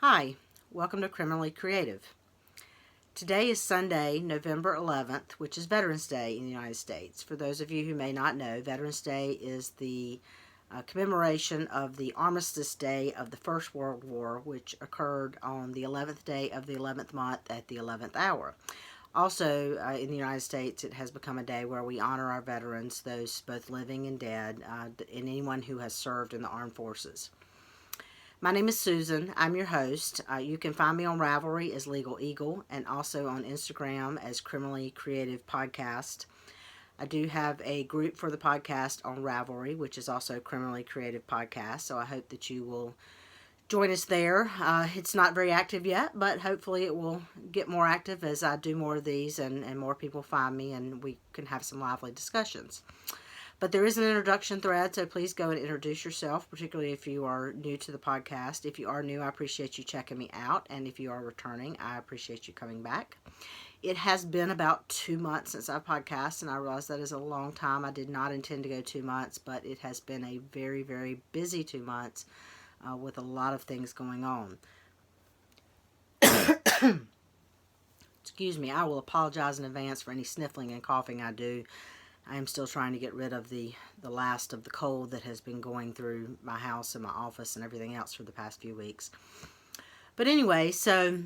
Hi, welcome to Criminally Creative. Today is Sunday, November 11th, which is Veterans Day in the United States. For those of you who may not know, Veterans Day is the commemoration of the Armistice Day of the First World War, which occurred on the 11th day of the 11th month at the 11th hour. Also, in the United States, it has become a day where we honor our veterans, those both living and dead, and anyone who has served in the armed forces. My name is Susan. I'm your host. You can find me on Ravelry as Legal Eagle and also on Instagram as Criminally Creative Podcast. I do have a group for the podcast on Ravelry, which is also Criminally Creative Podcast, so I hope that you will join us there. It's not very active yet, but hopefully it will get more active as I do more of these and more people find me and we can have some lively discussions. But there is an introduction thread, so please go and introduce yourself, particularly if you are new to the podcast. If you are new, I appreciate you checking me out, and if you are returning, I appreciate you coming back. It has been about 2 months since I podcast, and I realize that is a long time. I did not intend to go 2 months, but it has been a very, very busy 2 months with a lot of things going on. Excuse me, I will apologize in advance for any sniffling and coughing I do. I am still trying to get rid of the last of the cold that has been going through my house and my office and everything else for the past few weeks. But anyway, so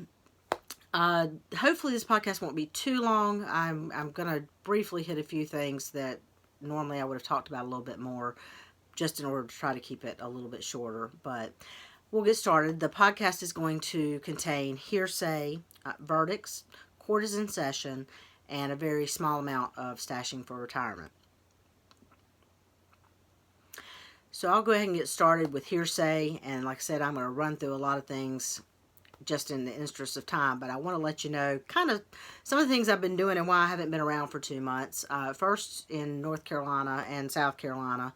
hopefully this podcast won't be too long. I'm going to briefly hit a few things that normally I would have talked about a little bit more, just in order to try to keep it a little bit shorter. But we'll get started. The podcast is going to contain hearsay, verdicts, court is in session, and a very small amount of stashing for retirement. So I'll go ahead and get started with hearsay, and like I said, I'm going to run through a lot of things just in the interest of time, but I want to let you know kind of some of the things I've been doing and why I haven't been around for 2 months. First, in North Carolina and South Carolina,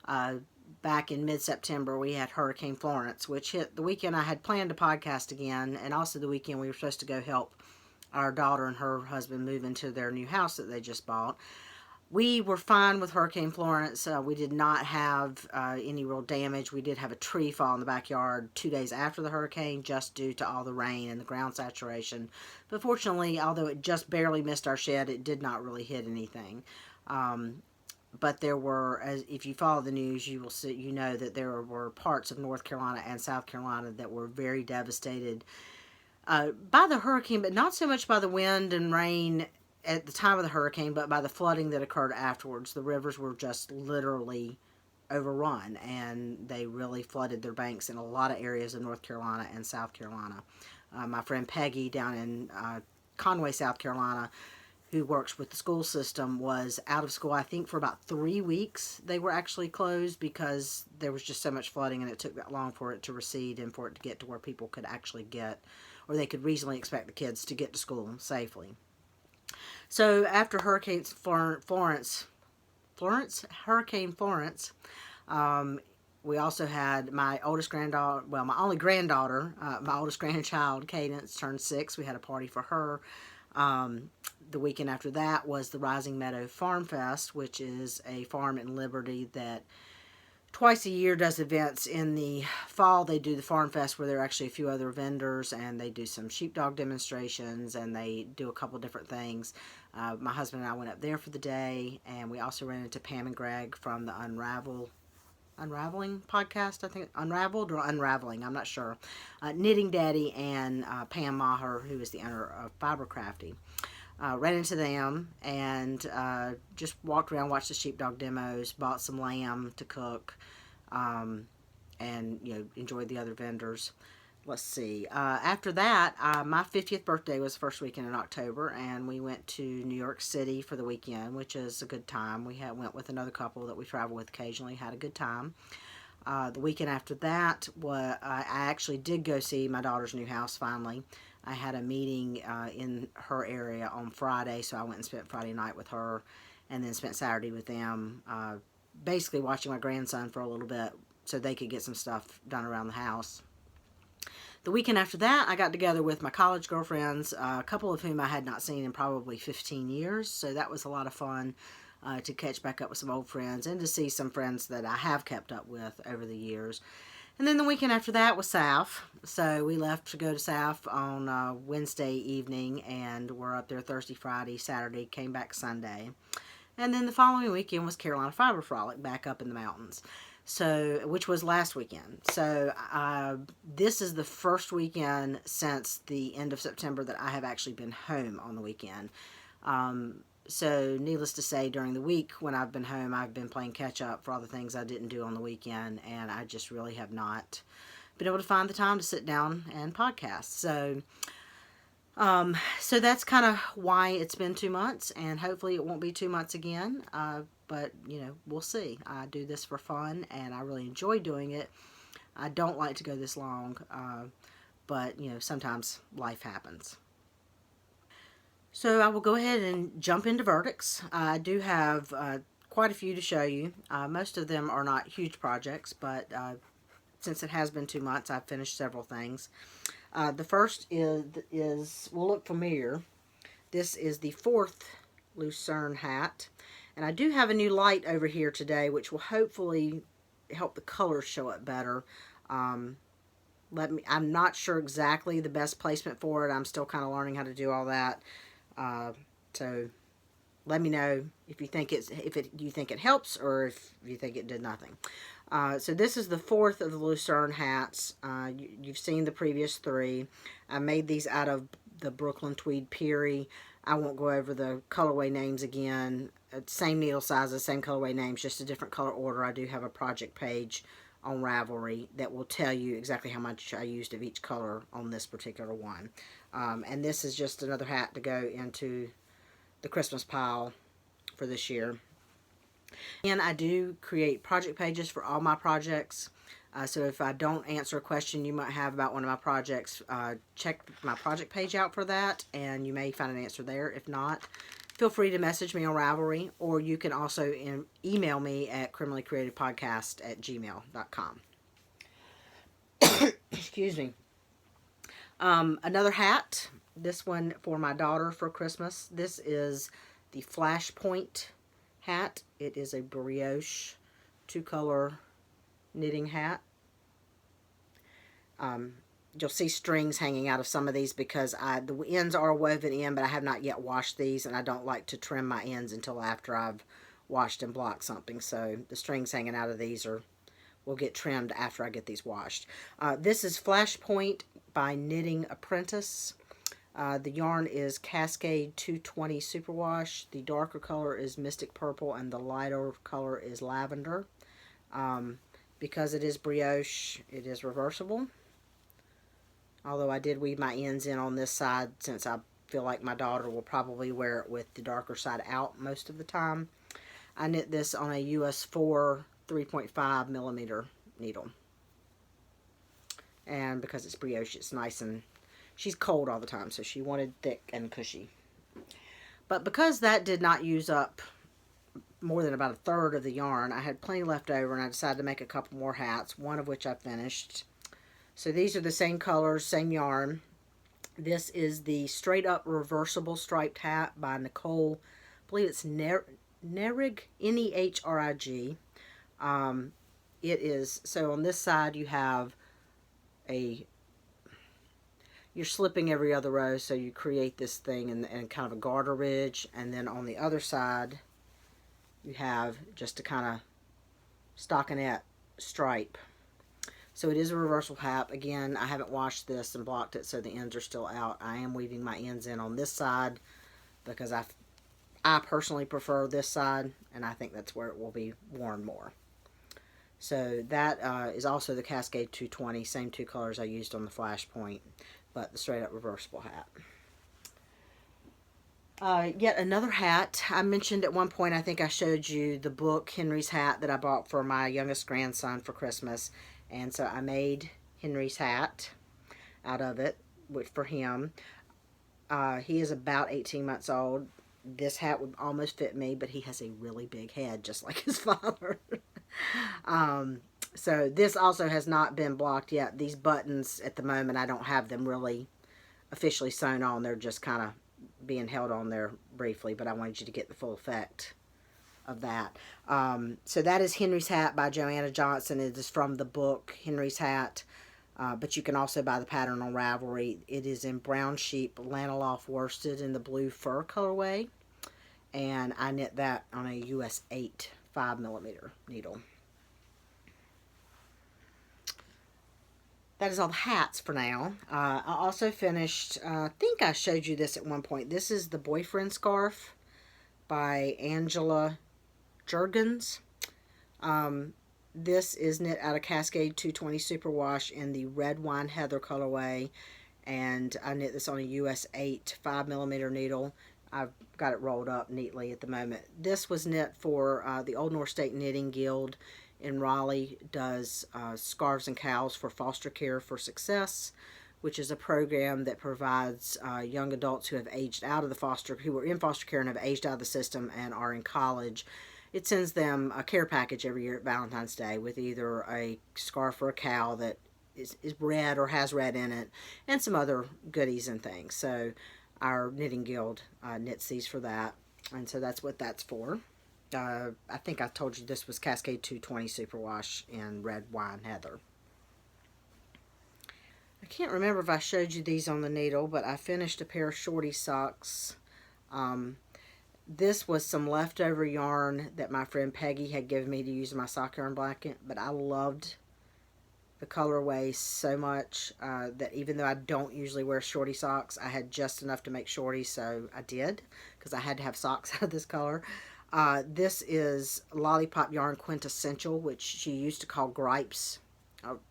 back in mid-September, we had Hurricane Florence, which hit the weekend I had planned to podcast again, and also the weekend we were supposed to go help our daughter and her husband move into their new house that they just bought. We were fine with Hurricane Florence. We did not have any real damage. We did have a tree fall in the backyard 2 days after the hurricane, just due to all the rain and the ground saturation. But fortunately, although it just barely missed our shed, it did not really hit anything. But there were, as if you follow the news, you will see, you know that there were parts of North Carolina and South Carolina that were very devastated by the hurricane, but not so much by the wind and rain at the time of the hurricane, but by the flooding that occurred afterwards. The rivers were just literally overrun, and they really flooded their banks in a lot of areas of North Carolina and South Carolina. My friend Peggy down in Conway, South Carolina, who works with the school system, was out of school, I think, for about 3 weeks. They were actually closed because there was just so much flooding, and it took that long for it to recede and for it to get to where people could actually get, or they could reasonably expect the kids to get to school safely. So after Hurricane Florence, we also had my oldest granddaughter, well, my only granddaughter, my oldest grandchild, Cadence, turned 6. We had a party for her. The weekend after that was the Rising Meadow Farm Fest, which is a farm in Liberty that twice a year does events. In the fall, they do the Farm Fest, where there are actually a few other vendors, and they do some sheepdog demonstrations, and they do a couple different things. My husband and I went up there for the day, and we also ran into Pam and Greg from the Unraveling podcast, I think, Unraveled or Unraveling, I'm not sure. Knitting Daddy and Pam Maher, who is the owner of Fibercrafty. Ran into them and just walked around, watched the sheepdog demos, bought some lamb to cook, and enjoyed the other vendors. Let's see. After that, my 50th birthday was the first weekend in October, and we went to New York City for the weekend, which is a good time. We went with another couple that we travel with occasionally, had a good time. The weekend after that, I actually did go see my daughter's new house finally. I had a meeting in her area on Friday, so I went and spent Friday night with her, and then spent Saturday with them, basically watching my grandson for a little bit so they could get some stuff done around the house. The weekend after that, I got together with my college girlfriends, a couple of whom I had not seen in probably 15 years, so that was a lot of fun to catch back up with some old friends and to see some friends that I have kept up with over the years. And then the weekend after that was SAF. So we left to go to SAF on Wednesday evening, and we're up there Thursday, Friday, Saturday, came back Sunday. And then the following weekend was Carolina Fiber Frolic back up in the mountains. So, which was last weekend. So, this is the first weekend since the end of September that I have actually been home on the weekend. So, needless to say, during the week when I've been home, I've been playing catch up for all the things I didn't do on the weekend, and I just really have not been able to find the time to sit down and podcast. So that's kind of why it's been 2 months, and hopefully it won't be 2 months again. But, we'll see. I do this for fun, and I really enjoy doing it. I don't like to go this long, but, sometimes life happens. So I will go ahead and jump into verdicts. I do have quite a few to show you. Most of them are not huge projects, but since it has been 2 months, I've finished several things. The first will look familiar. This is the 4th Lucerne hat. And I do have a new light over here today, which will hopefully help the colors show up better. I'm not sure exactly the best placement for it. I'm still kind of learning how to do all that. So let me know if you think you think it helps, or if you think it did nothing. So this is the 4th of the Lucerne hats. You've seen the previous 3. I made these out of the Brooklyn Tweed Peary. I won't go over the colorway names again. Same needle sizes, same colorway names, just a different color order. I do have a project page on Ravelry that will tell you exactly how much I used of each color on this particular one. And this is just another hat to go into the Christmas pile for this year. And I do create project pages for all my projects. So if I don't answer a question you might have about one of my projects, check my project page out for that, and you may find an answer there. If not, feel free to message me on Ravelry, or you can also email me at criminallycreativepodcast@gmail.com. Excuse me. Another hat. This one for my daughter for Christmas. This is the Flashpoint hat. It is a brioche 2-color knitting hat. You'll see strings hanging out of some of these because the ends are woven in, but I have not yet washed these, and I don't like to trim my ends until after I've washed and blocked something. So the strings hanging out of these will get trimmed after I get these washed. This is Flashpoint by Knitting Apprentice. The yarn is Cascade 220 Superwash. The darker color is Mystic Purple, and the lighter color is Lavender. Because it is brioche, it is reversible. Although I did weave my ends in on this side, since I feel like my daughter will probably wear it with the darker side out most of the time. I knit this on a US 4 3.5 millimeter needle. And because it's brioche, it's nice, and she's cold all the time, so she wanted thick and cushy. But because that did not use up more than about 1/3 of the yarn, I had plenty left over, and I decided to make a couple more hats, one of which I finished. So these are the same colors, same yarn. This is the Straight Up Reversible Striped Hat by Nicole. I believe it's Nehrig, Nehrig. It is, so on this side you have you're slipping every other row, so you create this thing and kind of a garter ridge, and then on the other side you have just a kind of stockinette stripe. So it is a reversible hat. Again, I haven't washed this and blocked it, so the ends are still out. I am weaving my ends in on this side because I personally prefer this side, and I think that's where it will be worn more. So that is also the Cascade 220, same 2 colors I used on the Flashpoint, but the straight up reversible hat. Yet another hat. I mentioned at one point, I think I showed you the book Henry's Hat that I bought for my youngest grandson for Christmas. And so I made Henry's hat out of it, which for him. He is about 18 months old. This hat would almost fit me, but he has a really big head, just like his father. So this also has not been blocked yet. These buttons, at the moment, I don't have them really officially sewn on. They're just kind of being held on there briefly, but I wanted you to get the full effect of that. So that is Henry's Hat by Joanna Johnson. It is from the book Henry's Hat. But you can also buy the pattern on Ravelry. It is in brown sheep lanolin worsted in the blue fur colorway. And I knit that on a US 8 5mm needle. That is all the hats for now. I also finished, I think I showed you this at one point. This is the Boyfriend Scarf by Angela Jurgens. This is knit out of Cascade 220 Superwash in the Red Wine Heather colorway. And I knit this on a US 8 5mm needle. I've got it rolled up neatly at the moment. This was knit for the Old North State Knitting Guild in Raleigh. Does scarves and cowls for foster care for success, which is a program that provides young adults who have aged out of the who were in foster care and have aged out of the system and are in college. It sends them a care package every year at Valentine's Day with either a scarf or a cowl that is red or has red in it, and some other goodies and things. So our knitting guild knits these for that, and so that's what that's for. I think I told you this was Cascade 220 Superwash in Red Wine Heather. I can't remember if I showed you these on the needle, but I finished a pair of shorty socks. This was some leftover yarn that my friend Peggy had given me to use in my sock yarn blanket, but I loved the colorway so much that even though I don't usually wear shorty socks, I had just enough to make shorties, so I did, because I had to have socks out of this color. This is Lollipop Yarn Quintessential, which she used to call Gripes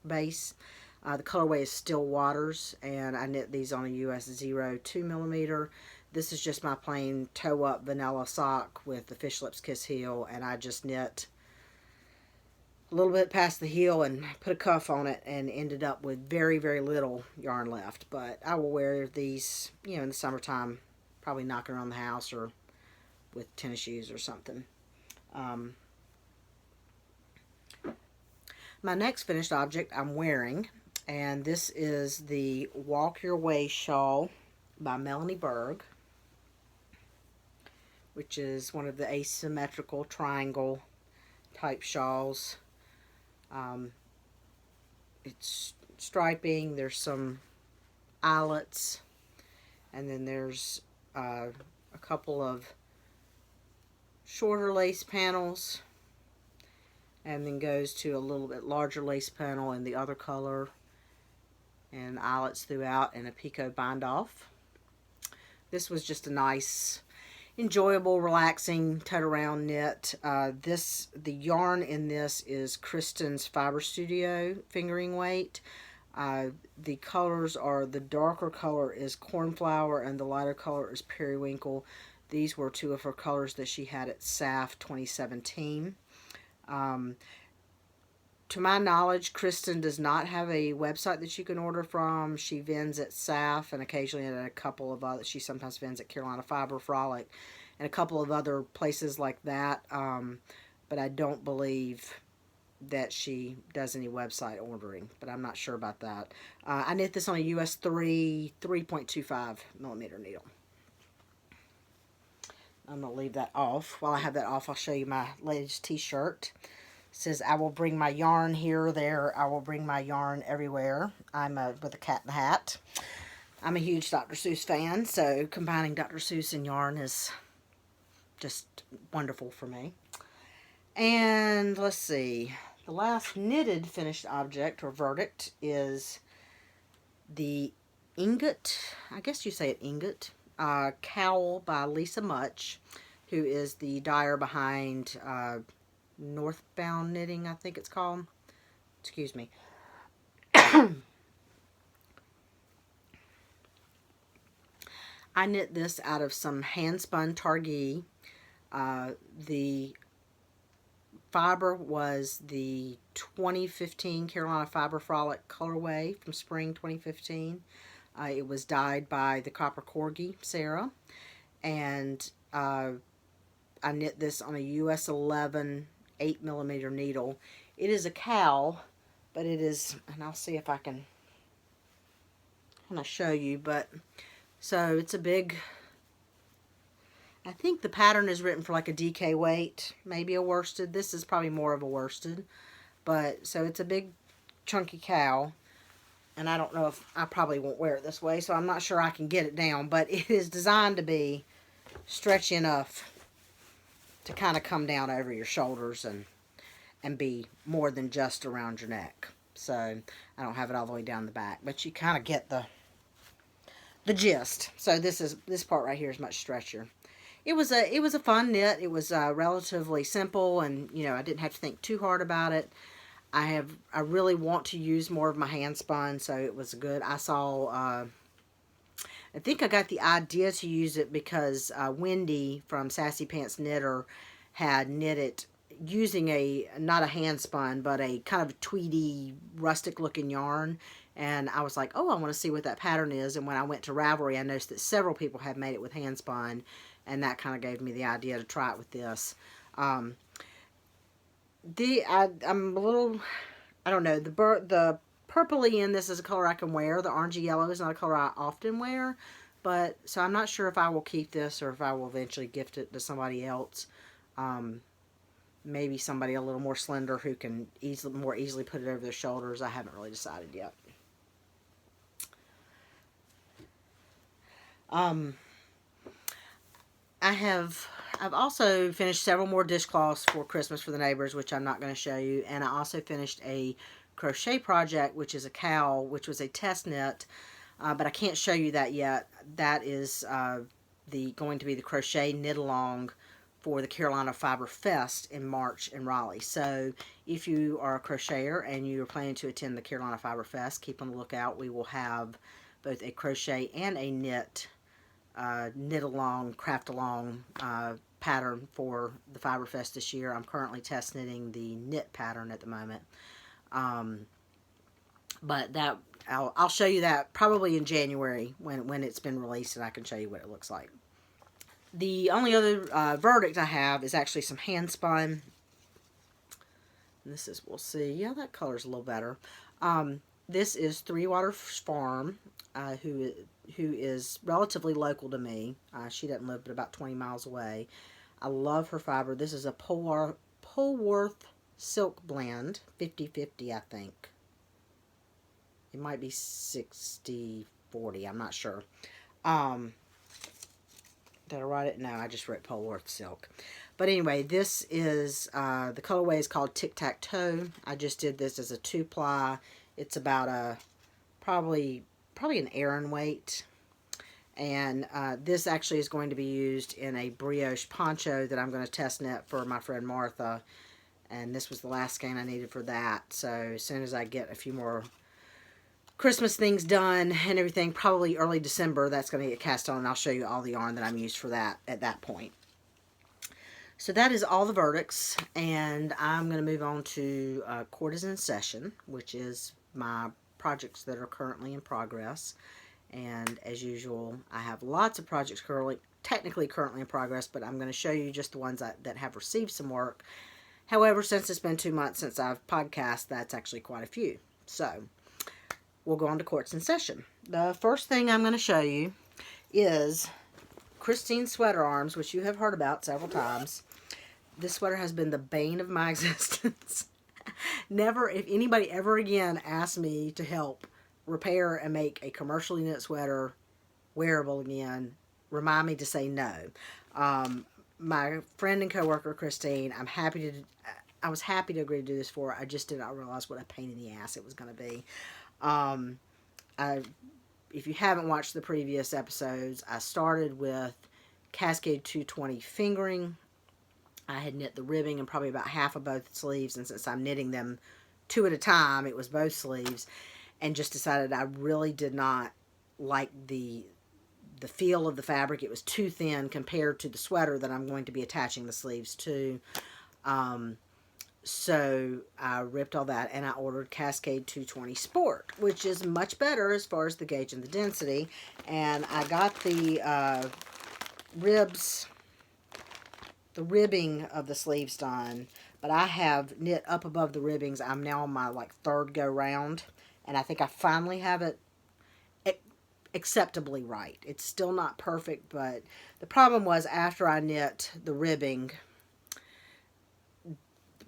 base. The colorway is Still Waters, and I knit these on a US 0 2mm. This is just my plain toe-up vanilla sock with the Fish Lips Kiss heel, and I just knit a little bit past the heel and put a cuff on it and ended up with very, very little yarn left. But I will wear these, you know, in the summertime, probably knocking around the house or with tennis shoes or something. My next finished object I'm wearing, and this is the Walk Your Way shawl by Melanie Berg, which is one of the asymmetrical triangle type shawls. It's striping, there's some eyelets, and then there's a couple of shorter lace panels, and then goes to a little bit larger lace panel in the other color, and eyelets throughout, and a picot bind off. This was just a nice, enjoyable, relaxing tote around knit. The yarn in this is Kristen's Fiber Studio fingering weight. The colors are, the darker color is Cornflower and the lighter color is Periwinkle. These were two of her colors that she had at SAF 2017. To my knowledge, Kristen does not have a website that you can order from. She vends at SAF and occasionally at a couple of other, she sometimes vends at Carolina Fiber Frolic and a couple of other places like that. But I don't believe that she does any website ordering, but I'm not sure about that. I knit this on a US 3.25mm needle. I'm going to leave that off. While I have that off, I'll show you my latest t-shirt. It says, I will bring my yarn here or there. I will bring my yarn everywhere. I'm with a cat in the hat. I'm a huge Dr. Seuss fan, so combining Dr. Seuss and yarn is just wonderful for me. And let's see. The last knitted finished object or verdict is the Ingot, I guess you say it Ingot, cowl by Lisa Much, who is the dyer behind Northbound Knitting, I think it's called. Excuse me. I knit this out of some hand-spun Targhee. The fiber was the 2015 Carolina Fiber Frolic colorway from spring 2015. It was dyed by the Copper Corgi, Sarah. And I knit this on a US 11 8mm needle. It is a cowl, but it is, and I'll see if I can kind of show you, but so it's a big, I think the pattern is written for like a DK weight, maybe a worsted. This is probably more of a worsted. But, so it's a big chunky cowl. And I don't know if I probably won't wear it this way, so I'm not sure I can get it down. But it is designed to be stretchy enough to kind of come down over your shoulders and be more than just around your neck. So I don't have it all the way down the back, but you kind of get the gist. So this part right here is much stretchier. It was a fun knit. It was relatively simple, and I didn't have to think too hard about it. I really want to use more of my hand spun, so it was good. I saw I think I got the idea to use it because Wendy from Sassy Pants Knitter had knit it using not a hand spun, but a kind of tweedy, rustic looking yarn. And I was like, oh, I want to see what that pattern is. And when I went to Ravelry, I noticed that several people had made it with hand spun. And that kind of gave me the idea to try it with this. I'm a little, I don't know, the purpley in this is a color I can wear. The orangey yellow is not a color I often wear. But, so I'm not sure if I will keep this or if I will eventually gift it to somebody else. Maybe somebody a little more slender who can more easily put it over their shoulders. I haven't really decided yet. I've also finished several more dishcloths for Christmas for the neighbors, which I'm not going to show you. And I also finished a crochet project, which is a cowl, which was a test knit. But I can't show you that yet. That is going to be the crochet knit along for the Carolina Fiber Fest in March in Raleigh. So if you are a crocheter and you're planning to attend the Carolina Fiber Fest, keep on the lookout. We will have both a crochet and a knit along, craft along pattern for the Fiber Fest this year. I'm currently test knitting the knit pattern at the moment. But that I'll show you that probably in January when it's been released, and I can show you what it looks like. The only other verdict I have is actually some hand spun. This is, we'll see. Yeah, that color's a little better. This is Three Water Farm, who is relatively local to me. She doesn't live but about 20 miles away. I love her fiber. This is a Polworth Silk Blend, 50/50, I think. It might be 60/40, I'm not sure. Did I write it? No, I just wrote Polworth Silk. But anyway, this is, the colorway is called Tic Tac Toe. I just did this as a 2-ply. It's about probably an Aran weight. And this actually is going to be used in a brioche poncho that I'm going to test knit for my friend Martha. And this was the last skein I needed for that. So as soon as I get a few more Christmas things done and everything, probably early December, that's going to get cast on, and I'll show you all the yarn that I'm used for that at that point. So that is all the verdicts, and I'm going to move on to Courtesan Session, which is my projects that are currently in progress. And as usual, I have lots of projects technically currently in progress, but I'm going to show you just the ones that have received some work. However, since it's been 2 months since I've podcast, that's actually quite a few. So we'll go on to Courtesan Session. The first thing I'm going to show you is Christine Sweater Arms, which you have heard about several times. This sweater has been the bane of my existence. Never, if anybody ever again asks me to help repair and make a commercially knit sweater wearable again, remind me to say no. My friend and coworker Christine, I was happy to agree to do this for her. I just did not realize what a pain in the ass it was going to be. If you haven't watched the previous episodes, I started with Cascade 220 fingering. I had knit the ribbing and probably about half of both sleeves, and since I'm knitting them 2 at a time, it was both sleeves, and just decided I really did not like the feel of the fabric. It was too thin compared to the sweater that I'm going to be attaching the sleeves to. So I ripped all that and I ordered Cascade 220 Sport, which is much better as far as the gauge and the density. And I got the ribbing of the sleeves done, but I have knit up above the ribbings. I'm now on my 3rd go round, and I think I finally have it acceptably right. It's still not perfect, but the problem was after I knit the ribbing,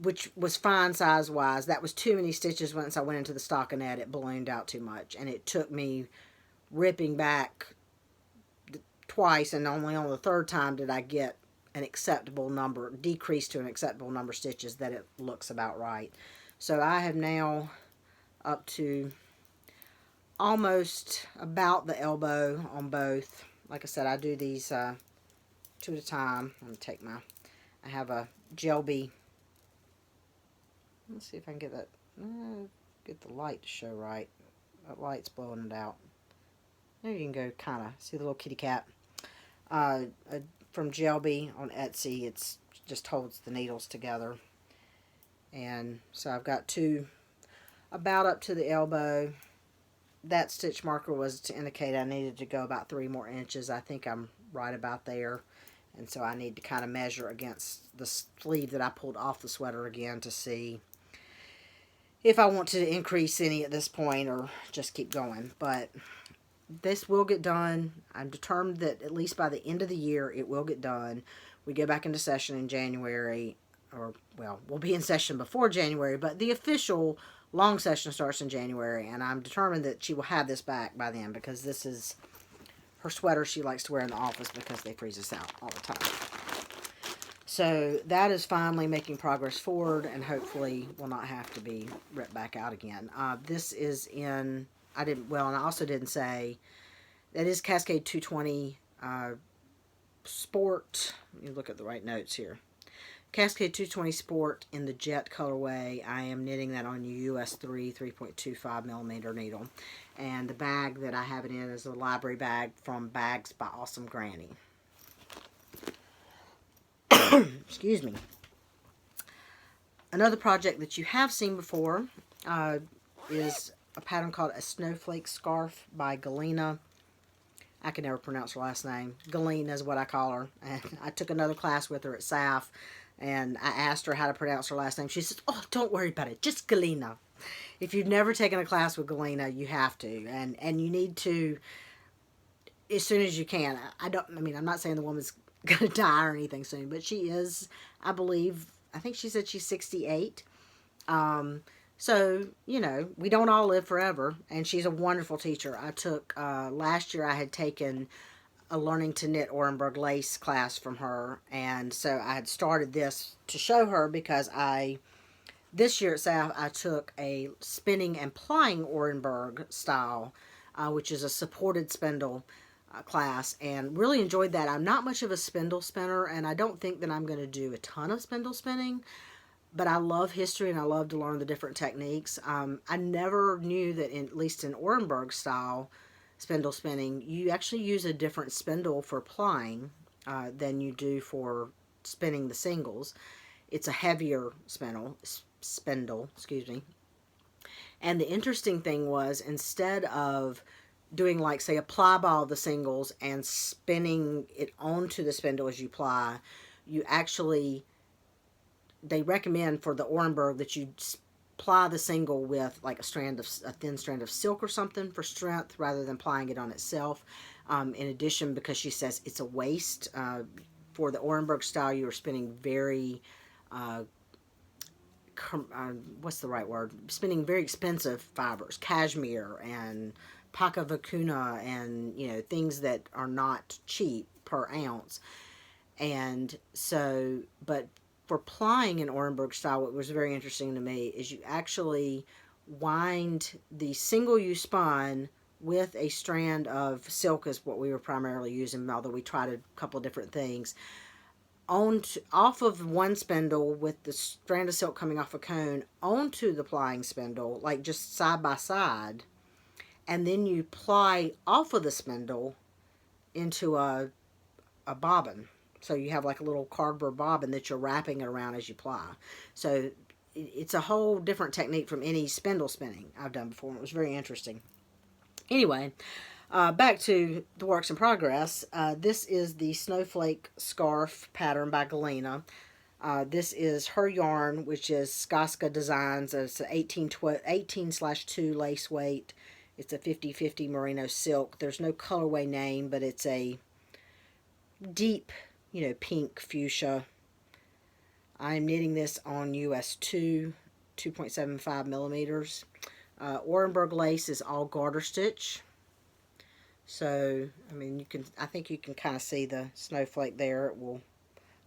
which was fine size wise, that was too many stitches. Once I went into the stockinette, it ballooned out too much, and it took me ripping back twice, and only on the third time did I get an acceptable number, decreased to an acceptable number of stitches that it looks about right. So I have now up to almost about the elbow on both. Like I said, I do these two at a time. I'm going to take I have a Gelby. Let's see if I can get that, get the light to show right. That light's blowing it out. There you can go, kind of see the little kitty cat. From Gelby on Etsy. It's just holds the needles together. And so I've got two about up to the elbow. That stitch marker was to indicate I needed to go about 3 more inches. I think I'm right about there. And so I need to kind of measure against the sleeve that I pulled off the sweater again to see if I want to increase any at this point or just keep going. But this will get done. I'm determined that at least by the end of the year it will get done. We go back into session in January, or well, we'll be in session before January, but the official long session starts in January, and I'm determined that she will have this back by then, because this is her sweater she likes to wear in the office because they freeze us out all the time. So that is finally making progress forward, and hopefully will not have to be ripped back out again. This is in, and I also didn't say, that is Cascade 220 Sport. Let me look at the right notes here. Cascade 220 Sport in the Jet colorway. I am knitting that on US 3.25 millimeter needle. And the bag that I have it in is a library bag from Bags by Awesome Granny. Excuse me. Another project that you have seen before is a pattern called A Snowflake Scarf by Galena. I can never pronounce her last name. Galena is what I call her. And I took another class with her at SAF, and I asked her how to pronounce her last name. She said, "Oh, don't worry about it. Just Galena." If you've never taken a class with Galena, you have to. And you need to as soon as you can. I'm not saying the woman's going to die or anything soon, but she is, I think she said she's 68. So, we don't all live forever, and she's a wonderful teacher. I took, last year I had taken a Learning to Knit Orenburg Lace class from her, and so I had started this to show her because this year at SAF, I took a spinning and plying Orenburg style, which is a supported spindle class, and really enjoyed that. I'm not much of a spindle spinner, and I don't think that I'm going to do a ton of spindle spinning, but I love history and I love to learn the different techniques. I never knew that, at least in Orenburg style spindle spinning, you actually use a different spindle for plying than you do for spinning the singles. It's a heavier spindle, excuse me. And the interesting thing was, instead of doing, like, say, a ply ball of the singles and spinning it onto the spindle as you ply, you actually, they recommend for the Orenburg that you ply the single with like a thin strand of silk or something for strength, rather than plying it on itself. In addition, because she says it's a waste, for the Orenburg style, you are spinning very, what's the right word? Spinning very expensive fibers, cashmere and paca vacuna, and things that are not cheap per ounce. And so, but for plying in Orenburg style, what was very interesting to me is you actually wind the single you spun with a strand of silk, is what we were primarily using, although we tried a couple of different things, off of one spindle with the strand of silk coming off a cone onto the plying spindle, like just side by side, and then you ply off of the spindle into a bobbin. So you have like a little cardboard bobbin that you're wrapping it around as you ply. So it's a whole different technique from any spindle spinning I've done before. It was very interesting. Anyway, back to the works in progress. This is the Snowflake Scarf pattern by Galena. This is her yarn, which is Skaska Designs. It's an 18/2 lace weight. It's a 50/50 merino silk. There's no colorway name, but it's a deep, you know, pink fuchsia. I'm knitting this on US 2.75 millimeters. Orenburg lace is all garter stitch. So, I mean, I think you can kind of see the snowflake there. It will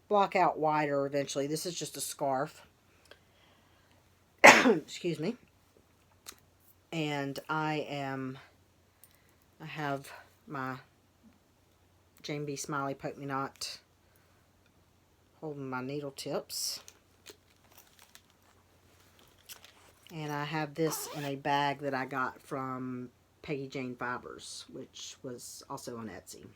block out wider eventually. This is just a scarf. Excuse me. And I have my Jane B. Smiley Poke Me Not holding my needle tips. And I have this in a bag that I got from Peggy Jane Fibers, which was also on Etsy.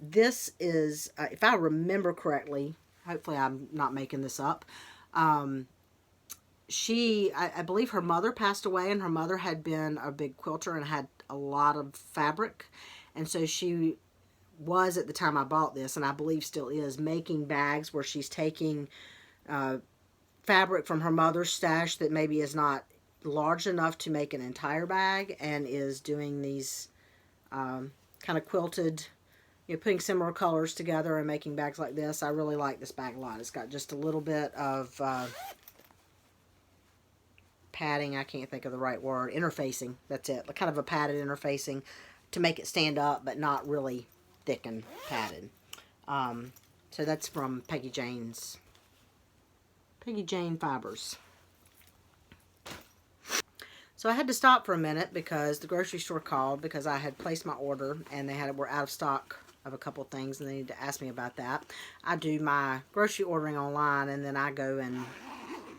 This is, if I remember correctly, hopefully I'm not making this up, I believe her mother passed away, and her mother had been a big quilter and had a lot of fabric. And so she was, at the time I bought this, and I believe still is, making bags where she's taking fabric from her mother's stash that maybe is not large enough to make an entire bag, and is doing these kind of quilted, you know, putting similar colors together and making bags like this. I really like this bag a lot. It's got just a little bit of padding, I can't think of the right word, interfacing, that's it, kind of a padded interfacing to make it stand up, but not really thick and padded. So that's from Peggy Jane Fibers. So I had to stop for a minute because the grocery store called because I had placed my order and they were out of stock of a couple things, and they need to ask me about that. I do my grocery ordering online, and then I go and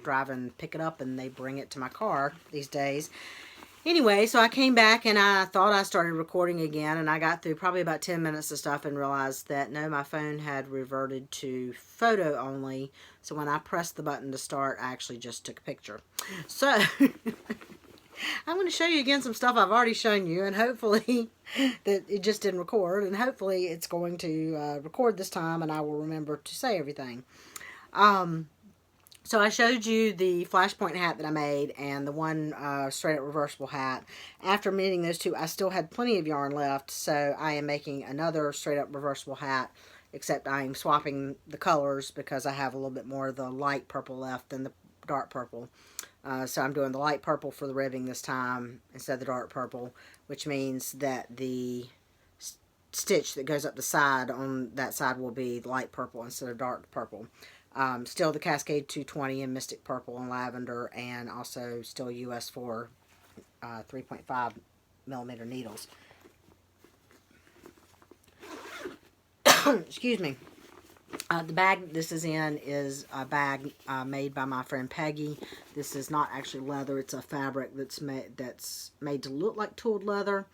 drive and pick it up, and they bring it to my car these days. Anyway, so I came back and I thought I started recording again, and I got through probably about 10 minutes of stuff and realized that no, my phone had reverted to photo only. So when I pressed the button to start, I actually just took a picture. So I'm going to show you again some stuff I've already shown you, and hopefully that it just didn't record, and hopefully it's going to record this time and I will remember to say everything. So I showed you the flashpoint hat that I made and the one straight up reversible hat. After knitting those two, I still had plenty of yarn left, so I am making another straight up reversible hat, except I'm swapping the colors because I have a little bit more of the light purple left than the dark purple. So I'm doing the light purple for the ribbing this time instead of the dark purple, which means that the stitch that goes up the side on that side will be light purple instead of dark purple. Still the Cascade 220 in Mystic Purple and Lavender, and also still US 4 3.5 millimeter needles. Excuse me. The bag this is in is a bag made by my friend Peggy. This is not actually leather. It's a fabric that's made to look like tooled leather.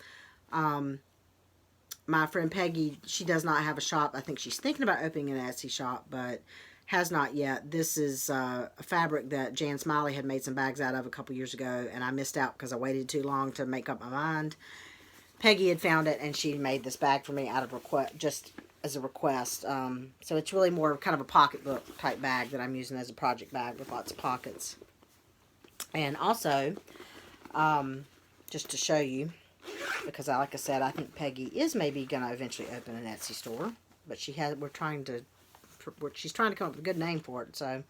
My friend Peggy, she does not have a shop. I think she's thinking about opening an Etsy shop, but has not yet. This is a fabric that Jan Smiley had made some bags out of a couple years ago, and I missed out because I waited too long to make up my mind. Peggy had found it, and she made this bag for me out of request, just as a request. So it's really more kind of a pocketbook type bag that I'm using as a project bag with lots of pockets. And also, just to show you, because like I said, I think Peggy is maybe going to eventually open an Etsy store, but she's trying to come up with a good name for it. So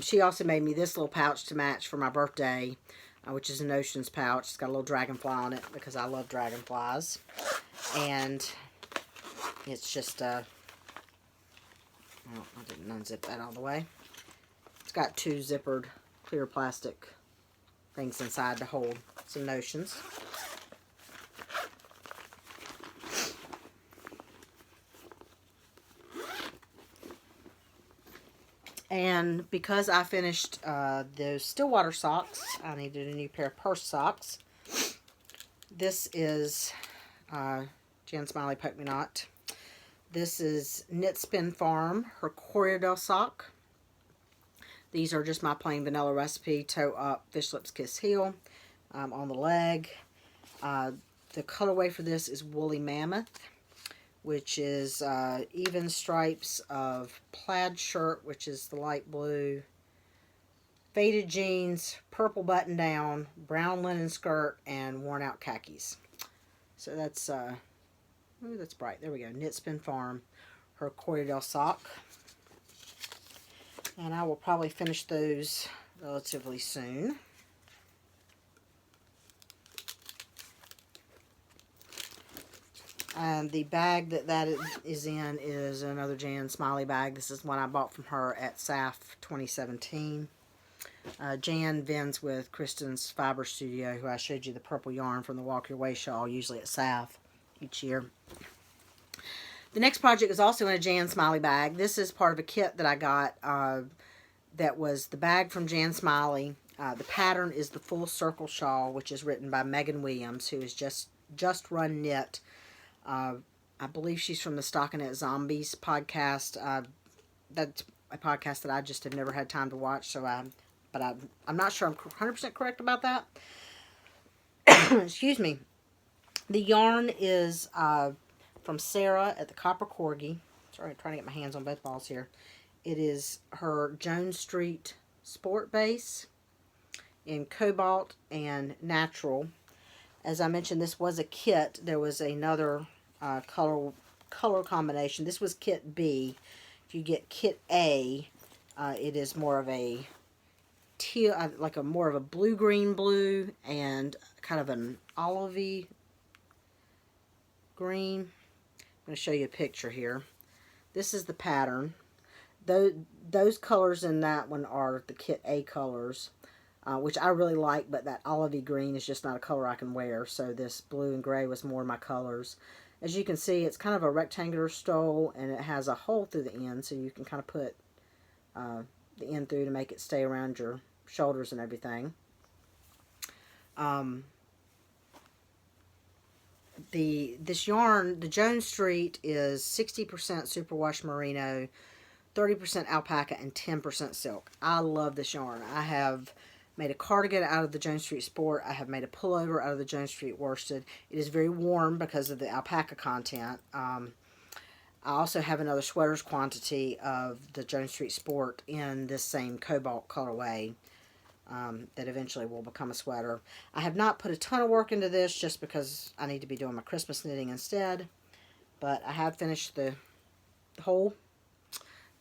she also made me this little pouch to match for my birthday, which is an Oceans pouch. It's got a little dragonfly on it because I love dragonflies. And it's just I didn't unzip that all the way. It's got two zippered clear plastic things inside to hold some notions. And because I finished those Stillwater socks, I needed a new pair of purse socks. This is Jan Smiley Poke Me Not. This is Knit Spin Farm, her Corriedale sock. These are just my plain vanilla recipe, toe up, fish lips, kiss heel on the leg. The colorway for this is Woolly Mammoth, which is even stripes of plaid shirt, which is the light blue, faded jeans, purple button down, brown linen skirt, and worn out khakis. So that's, ooh, that's bright. There we go. Knit Spin Farm, her Corriedale sock. And I will probably finish those relatively soon. And the bag that is in is another Jan Smiley bag. This is one I bought from her at SAF 2017. Jan vends with Kristen's Fiber Studio, who I showed you the purple yarn from the Walk Your Way shawl, usually at SAF each year. The next project is also in a Jan Smiley bag. This is part of a kit that I got that was the bag from Jan Smiley. The pattern is the Full Circle Shawl, which is written by Megan Williams, who is Just Run Knit. I believe she's from the Stockinette Zombies podcast. That's a podcast that I just have never had time to watch, so but I'm not sure I'm 100% correct about that. Excuse me. The yarn is from Sarah at the Copper Corgi. Sorry, I'm trying to get my hands on both balls here. It is her Jones Street Sport Base in Cobalt and Natural. As I mentioned, this was a kit. There was another color combination. This was kit B. If you get kit A, it is more of a teal, like a more of a blue-green blue and kind of an olivey green. I'm going to show you a picture here. This is the pattern. Those colors in that one are the kit A colors. Which I really like, but that olivey green is just not a color I can wear, so this blue and gray was more my colors. As you can see, it's kind of a rectangular stole, and it has a hole through the end, so you can kind of put the end through to make it stay around your shoulders and everything. This yarn, the Jones Street, is 60% superwash merino, 30% alpaca, and 10% silk. I love this yarn. I have made a cardigan out of the Jones Street Sport. I have made a pullover out of the Jones Street Worsted. It is very warm because of the alpaca content. I also have another sweaters quantity of the Jones Street Sport in this same cobalt colorway that eventually will become a sweater. I have not put a ton of work into this just because I need to be doing my Christmas knitting instead. But I have finished the whole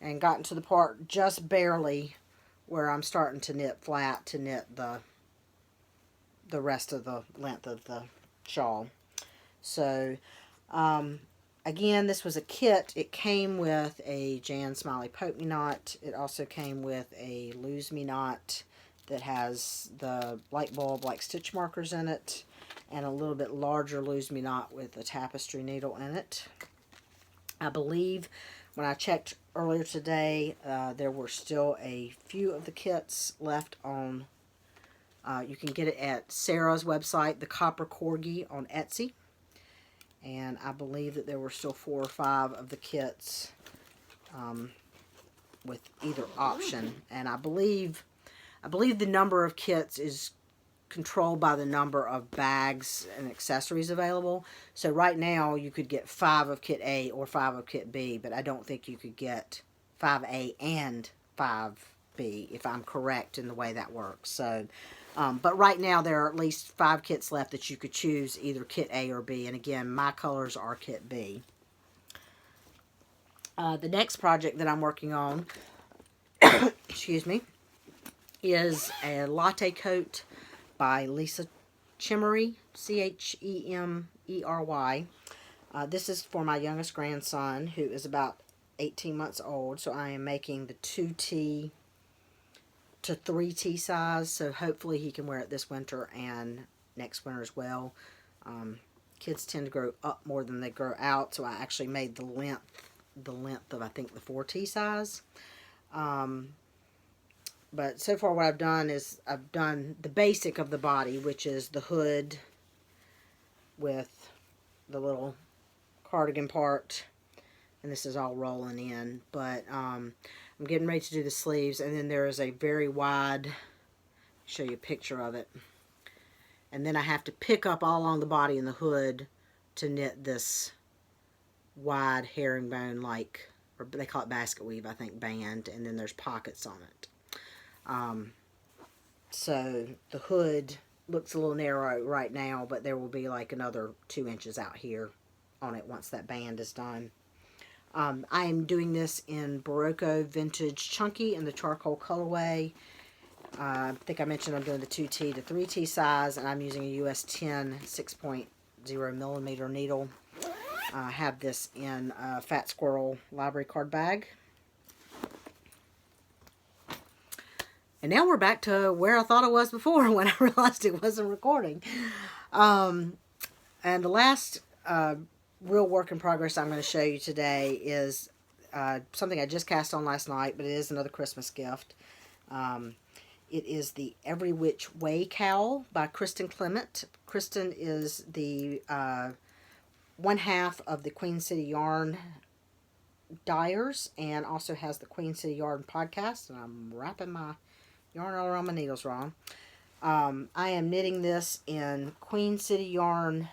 and gotten to the part just barely where I'm starting to knit flat to knit the rest of the length of the shawl. So, again, this was a kit. It came with a Jan Smiley Poke Me Knot. It also came with a Lose Me Knot that has the light bulb like stitch markers in it, and a little bit larger Lose Me Knot with a tapestry needle in it. I believe when I checked earlier today, there were still a few of the kits left on. You can get it at Sarah's website, the Copper Corgi, on Etsy. And I believe that there were still 4 or 5 of the kits with either option. And I believe the number of kits is controlled by the number of bags and accessories available. So right now you could get 5 of kit A or 5 of kit B, but I don't think you could get 5A and 5B, if I'm correct in the way that works. So, but right now there are at least 5 kits left that you could choose either kit A or B, and again, my colors are kit B. The next project that I'm working on, excuse me, is a latte coat by Lisa Chemery, Chemery. This is for my youngest grandson, who is about 18 months old, so I am making the 2T to 3T size, so hopefully he can wear it this winter and next winter as well. Kids tend to grow up more than they grow out, so I actually made the length of, I think, the 4T size. But so far what I've done is I've done the basic of the body, which is the hood with the little cardigan part. And this is all rolling in. But I'm getting ready to do the sleeves. And then there is a very wide, show you a picture of it. And then I have to pick up all on the body and the hood to knit this wide herringbone, like, or they call it basket weave, I think, band. And then there's pockets on it. So the hood looks a little narrow right now, but there will be like another 2 inches out here on it once that band is done. I am doing this in Barocco Vintage Chunky in the charcoal colorway. I think I mentioned I'm doing the 2T to 3T size, and I'm using a US 10 6.0 millimeter needle. I have this in a Fat Squirrel library card bag. And now we're back to where I thought it was before when I realized it wasn't recording. And the last real work in progress I'm going to show you today is something I just cast on last night, but it is another Christmas gift. It is the Every Which Way Cowl by Kristen Clement. Kristen is the one half of the Queen City Yarn dyers and also has the Queen City Yarn podcast. And I'm wrapping my yarn all around my needles wrong. I am knitting this in Queen City Yarn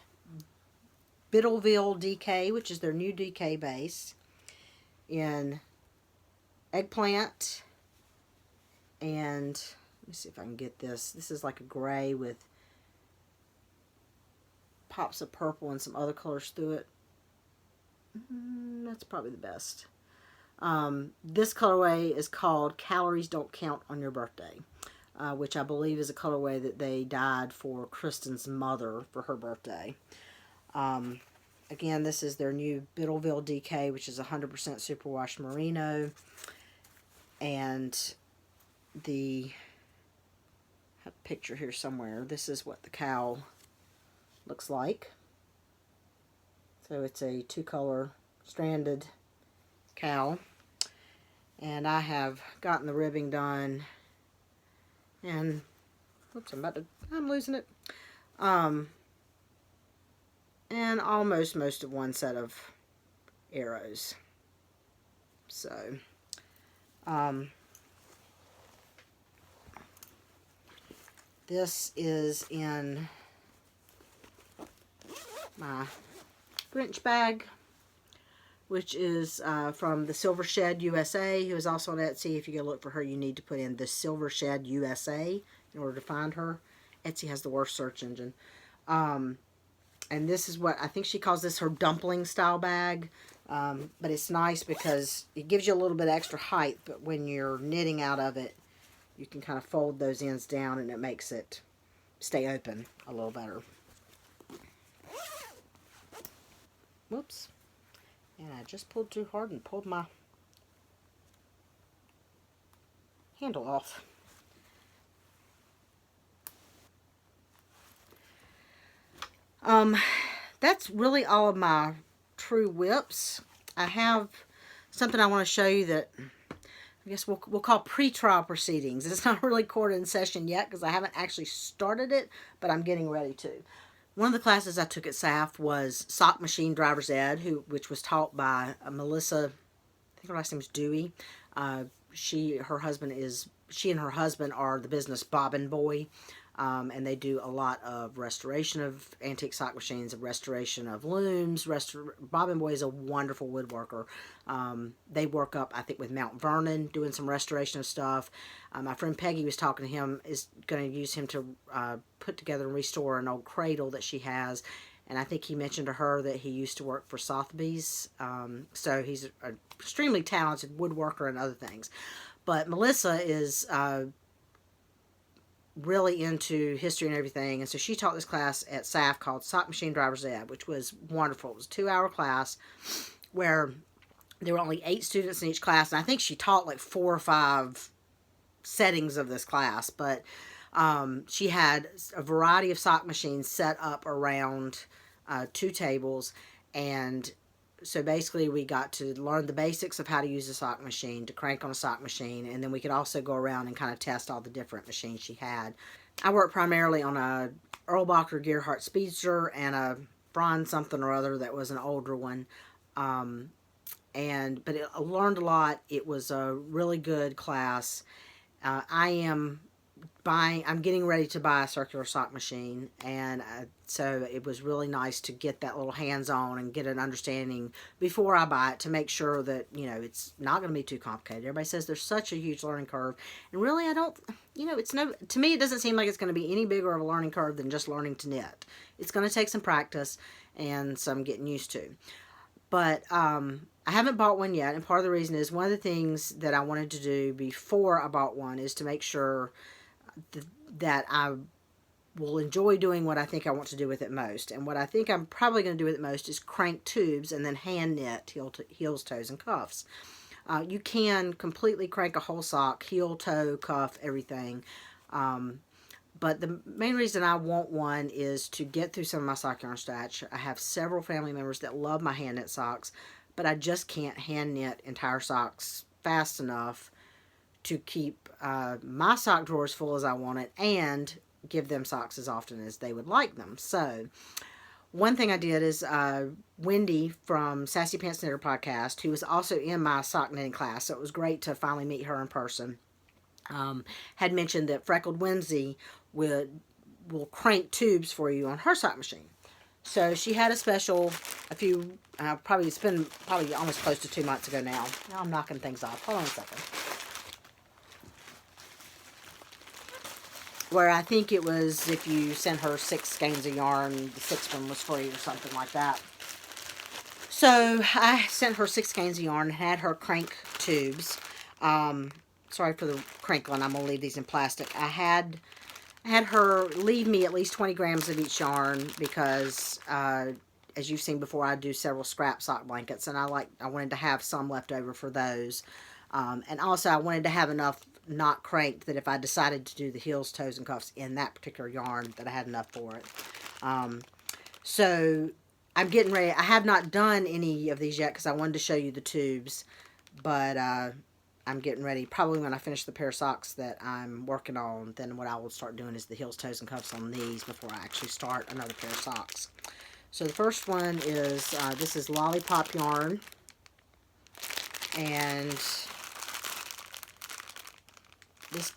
Biddleville DK, which is their new DK base, in Eggplant, and let me see if I can get this. This is like a gray with pops of purple and some other colors through it. That's probably the best. This colorway is called Calories Don't Count on Your Birthday, which I believe is a colorway that they dyed for Kristen's mother for her birthday. Again, this is their new Biddleville DK, which is 100% superwash merino. And I have a picture here somewhere. This is what the cowl looks like. So it's a 2-color stranded cowl. And I have gotten the ribbing done. And, oops, I'm losing it. And almost most of one set of arrows. So, this is in my Grinch bag, which is from the Silver Shed USA, who is also on Etsy. If you go look for her, you need to put in the Silver Shed USA in order to find her. Etsy has the worst search engine. And this is what, I think she calls this her dumpling style bag. But it's nice because it gives you a little bit extra height, but when you're knitting out of it, you can kind of fold those ends down and it makes it stay open a little better. Whoops. And I just pulled too hard and pulled my handle off. That's really all of my true whips. I have something I want to show you that I guess we'll call pre-trial proceedings. It's not really recorded in session yet because I haven't actually started it, but I'm getting ready to. One of the classes I took at SAF was Sock Machine Driver's Ed, which was taught by Melissa, I think her last name is Dewey. She and her husband are the business Bobbin Boy. And they do a lot of restoration of antique sock machines, and restoration of looms. Bobbin Boy is a wonderful woodworker. They work up, I think, with Mount Vernon, doing some restoration of stuff. My friend Peggy was talking to him, is going to use him to put together and restore an old cradle that she has. And I think he mentioned to her that he used to work for Sotheby's. So he's an extremely talented woodworker and other things. But Melissa is really into history and everything, and so she taught this class at SAF called Sock Machine Driver's Ed, which was wonderful. It was a 2-hour class where there were only 8 students in each class, and I think she taught like 4 or 5 settings of this class, but she had a variety of sock machines set up around 2 tables, and so basically we got to learn the basics of how to use a sock machine, to crank on a sock machine, and then we could also go around and kind of test all the different machines she had. I worked primarily on a Erlbacher Gerhardt Speedster and a Braun something or other that was an older one. But I learned a lot. It was a really good class. I'm getting ready to buy a circular sock machine, and So it was really nice to get that little hands-on and get an understanding before I buy it, to make sure that, you know, it's not going to be too complicated. Everybody says there's such a huge learning curve, and really I don't, you know, it's no, to me it doesn't seem like it's going to be any bigger of a learning curve than just learning to knit. It's going to take some practice and some getting used to. But I haven't bought one yet, and part of the reason is one of the things that I wanted to do before I bought one is to make sure that I will enjoy doing what I think I want to do with it most. And what I think I'm probably going to do with it most is crank tubes and then hand knit heels, toes, and cuffs. You can completely crank a whole sock, heel, toe, cuff, everything. But the main reason I want one is to get through some of my sock yarn stash. I have several family members that love my hand knit socks, but I just can't hand knit entire socks fast enough to keep my sock drawers full as I want it and give them socks as often as they would like them. So one thing I did is Wendy from Sassy Pants Knitter podcast, who was also in my sock knitting class, so it was great to finally meet her in person, had mentioned that Freckled Wednesday will crank tubes for you on her sock machine. So she had a special it's been probably almost close to 2 months ago now. Now I'm knocking things off. Hold on a second. Where I think it was, if you sent her 6 skeins of yarn, the 6th one was free or something like that. So I sent her 6 skeins of yarn and had her crank tubes. Sorry for the crinkling. I'm going to leave these in plastic. I had her leave me at least 20 grams of each yarn because, as you've seen before, I do several scrap sock blankets, and I wanted to have some left over for those. And also I wanted to have enough not cranked that if I decided to do the heels, toes, and cuffs in that particular yarn, that I had enough for it. So I'm getting ready. I have not done any of these yet because I wanted to show you the tubes, but I'm getting ready. Probably when I finish the pair of socks that I'm working on, then what I will start doing is the heels, toes, and cuffs on these before I actually start another pair of socks. So the first one is, this is Lollipop yarn, and this,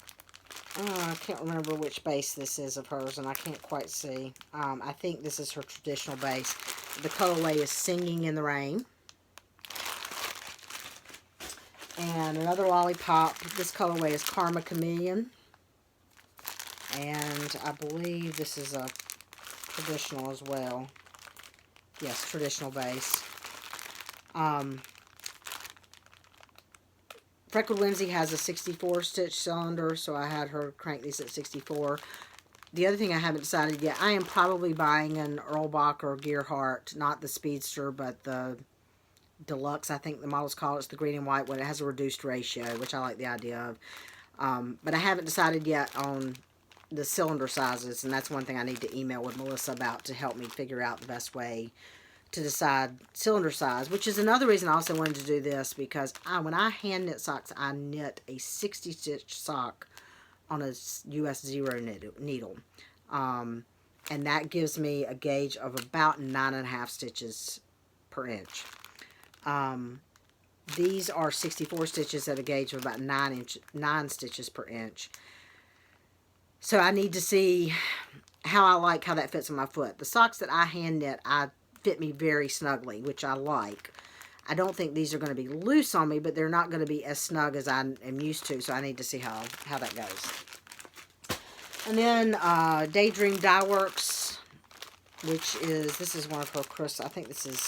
I can't remember which base this is of hers, and I can't quite see. I think this is her traditional base. The colorway is Singing in the Rain. And another Lollipop, this colorway is Karma Chameleon. And I believe this is a traditional as well. Yes, traditional base. Freckled Wednesday has a 64 stitch cylinder, so I had her crank these at 64. The other thing I haven't decided yet, I am probably buying an Erlbach or Gearhart, not the Speedster, but the Deluxe, I think the model's called. It's the green and white one. It has a reduced ratio, which I like the idea of. But I haven't decided yet on the cylinder sizes, and that's one thing I need to email with Melissa about to help me figure out the best way to decide cylinder size, which is another reason I also wanted to do this, because when I hand knit socks, I knit a 60 stitch sock on a US 0 needle. And that gives me a gauge of about 9.5 stitches per inch. These are 64 stitches at a gauge of about 9 stitches per inch. So I need to see how that fits on my foot. The socks that I hand knit, fit me very snugly, which I like. I don't think these are going to be loose on me, but they're not going to be as snug as I am used to, so I need to see how that goes. And then Daydream Dye Works, which is, this is one of her I think this is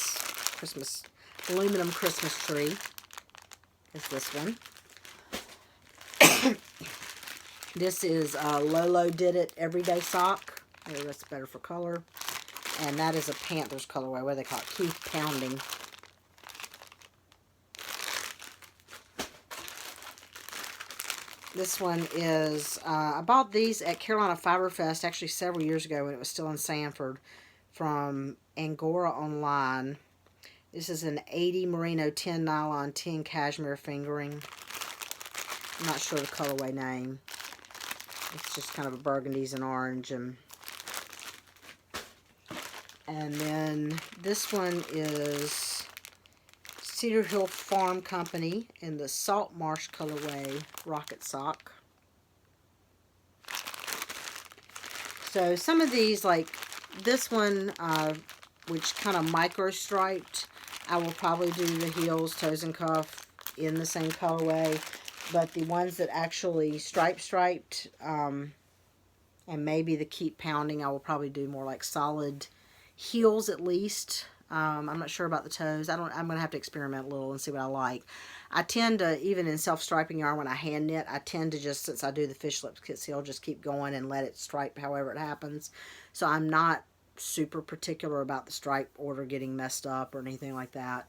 Christmas, aluminum Christmas tree, is this one. This is Lolo Did It Everyday Sock. Maybe that's better for color. And that is a Panthers colorway. What do they call it? Keith Pounding. This one is, I bought these at Carolina Fiber Fest actually several years ago when it was still in Sanford, from Angora Online. This is an 80 merino 10 nylon 10 cashmere fingering. I'm not sure the colorway name. It's just kind of a burgundies and orange. And then this one is Cedar Hill Farm Company in the Salt Marsh colorway Rocket Sock. So some of these, like this one, which kind of micro striped, I will probably do the heels, toes, and cuff in the same colorway. But the ones that actually striped, and maybe the keep pounding, I will probably do more like solid heels at least. I'm not sure about the toes. I'm going to have to experiment a little and see what I like. I tend to, even in self-striping yarn, when I hand knit, I tend to just, since I do the fish lips kit seal, just keep going and let it stripe however it happens. So I'm not super particular about the stripe order getting messed up or anything like that.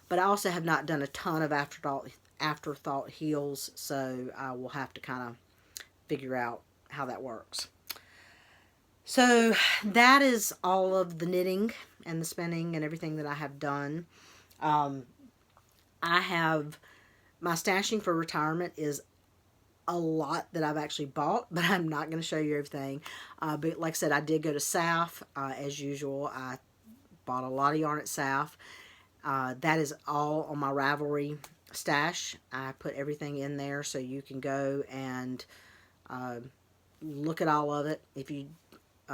But I also have not done a ton of afterthought heels, so I will have to kind of figure out how that works. So that is all of the knitting and the spinning and everything that I have done. I have, my stashing for retirement is a lot that I've actually bought, but I'm not going to show you everything. But like I said, I did go to SAF, as usual. I bought a lot of yarn at SAF. That is all on my Ravelry stash. I put everything in there so you can go and look at all of it. If you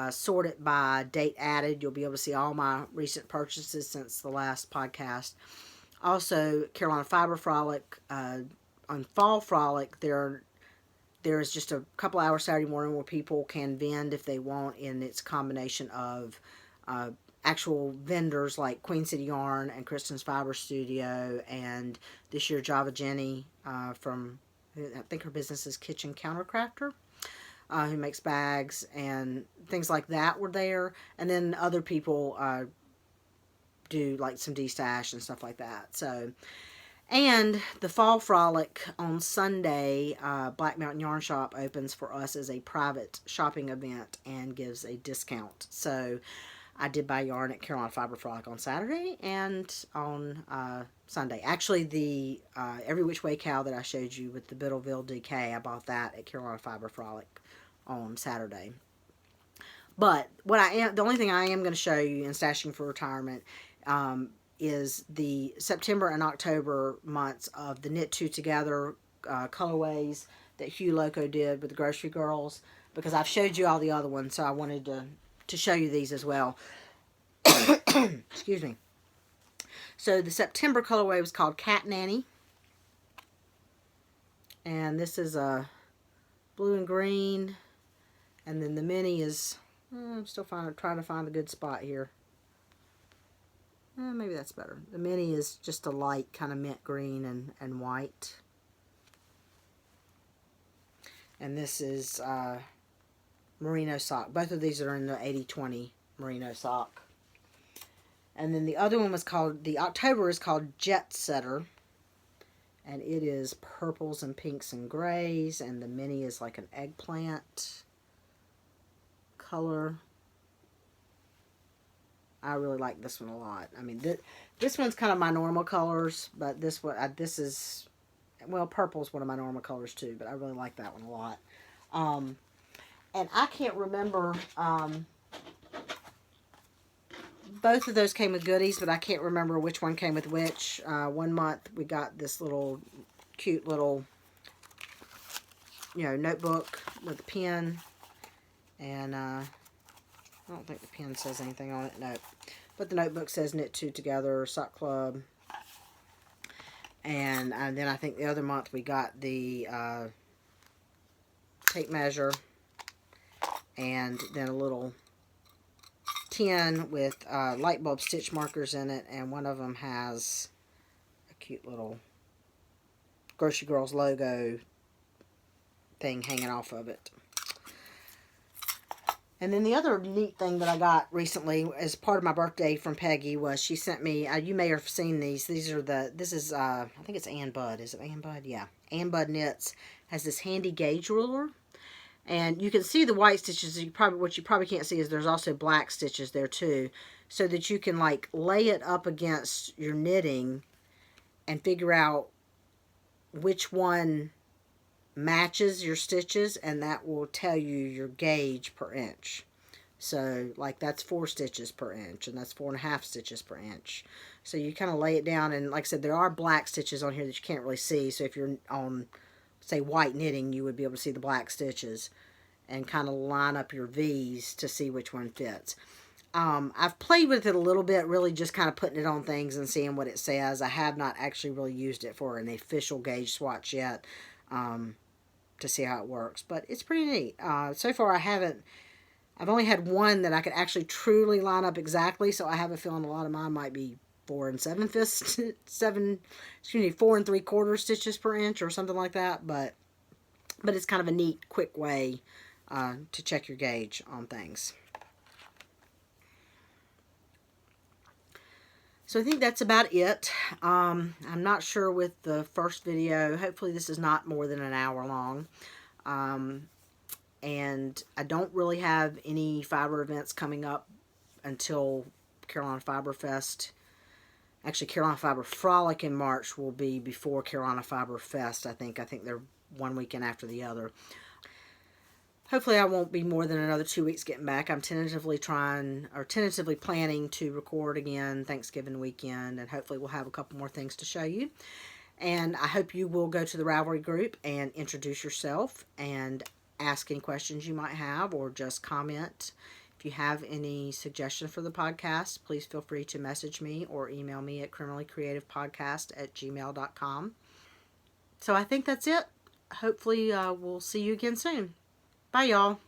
sort it by date added, you'll be able to see all my recent purchases since the last podcast. Also, Carolina Fiber Frolic, on Fall Frolic, there is just a couple hours Saturday morning where people can vend if they want, and it's a combination of actual vendors like Queen City Yarn and Kristen's Fiber Studio, and this year Java Jenny from, I think her business is Kitchen Countercrafter, who makes bags and things like that were there. And then other people do like some D-stash and stuff like that. So, and the Fall Frolic on Sunday, Black Mountain Yarn Shop opens for us as a private shopping event and gives a discount. So I did buy yarn at Carolina Fiber Frolic on Saturday and on Sunday. Actually, the Every Which Way Cow that I showed you with the Biddleville DK, I bought that at Carolina Fiber Frolic on Saturday. But the only thing I am going to show you in stashing for retirement is the September and October months of the Knit Two Together colorways that Hugh Loco did with the Grocery Girls, because I've showed you all the other ones, so I wanted to show you these as well. Excuse me. So the September colorway was called Cat Nanny, and this is a blue and green. And then the mini is, I'm still trying to find a good spot here. Maybe that's better. The mini is just a light kind of mint green and white. And this is merino sock. Both of these are in the 80/20 merino sock. And then the other one was called, the October is called Jet Setter. And it is purples and pinks and grays. And the mini is like an eggplant color. I really like this one a lot. I mean, this one's kind of my normal colors, but this one, this is, well, purple is one of my normal colors too, but I really like that one a lot. And I can't remember, both of those came with goodies, but I can't remember which one came with which. One month we got this little cute little, notebook with a pen. And I don't think the pen says anything on it, no. But the notebook says Knit Two Together, Sock Club. And then I think the other month we got the tape measure. And then a little tin with light bulb stitch markers in it. And one of them has a cute little Grocery Girls logo thing hanging off of it. And then the other neat thing that I got recently as part of my birthday from Peggy was she sent me, you may have seen these. These are this is, I think it's Ann Budd. Is it Ann Budd? Yeah. Ann Budd Knits has this handy gauge ruler. And you can see the white stitches. What you probably can't see is there's also black stitches there too. So that you can like lay it up against your knitting and figure out which one matches your stitches, and that will tell you your gauge per inch. So like that's 4 stitches per inch, and that's 4.5 stitches per inch. So you kind of lay it down, and like I said, there are black stitches on here that you can't really see. So if you're on, say, white knitting, you would be able to see the black stitches and kind of line up your V's to see which one fits. I've played with it a little bit, really just kind of putting it on things and seeing what it says. I have not actually really used it for an official gauge swatch yet, to see how it works, but it's pretty neat. So far I've only had one that I could actually truly line up exactly, so I have a feeling a lot of mine might be 4 3/4 stitches per inch or something like that, but it's kind of a neat, quick way to check your gauge on things. So I think that's about it. I'm not sure with the first video. Hopefully this is not more than an hour long. And I don't really have any fiber events coming up until Carolina Fiber Fest. Actually, Carolina Fiber Frolic in March will be before Carolina Fiber Fest, I think. I think they're one weekend after the other. Hopefully I won't be more than another 2 weeks getting back. I'm tentatively planning to record again Thanksgiving weekend, and hopefully we'll have a couple more things to show you. And I hope you will go to the Ravelry group and introduce yourself and ask any questions you might have, or just comment. If you have any suggestions for the podcast, please feel free to message me or email me at criminallycreativepodcast@gmail.com. So I think that's it. Hopefully we'll see you again soon. Bye, y'all.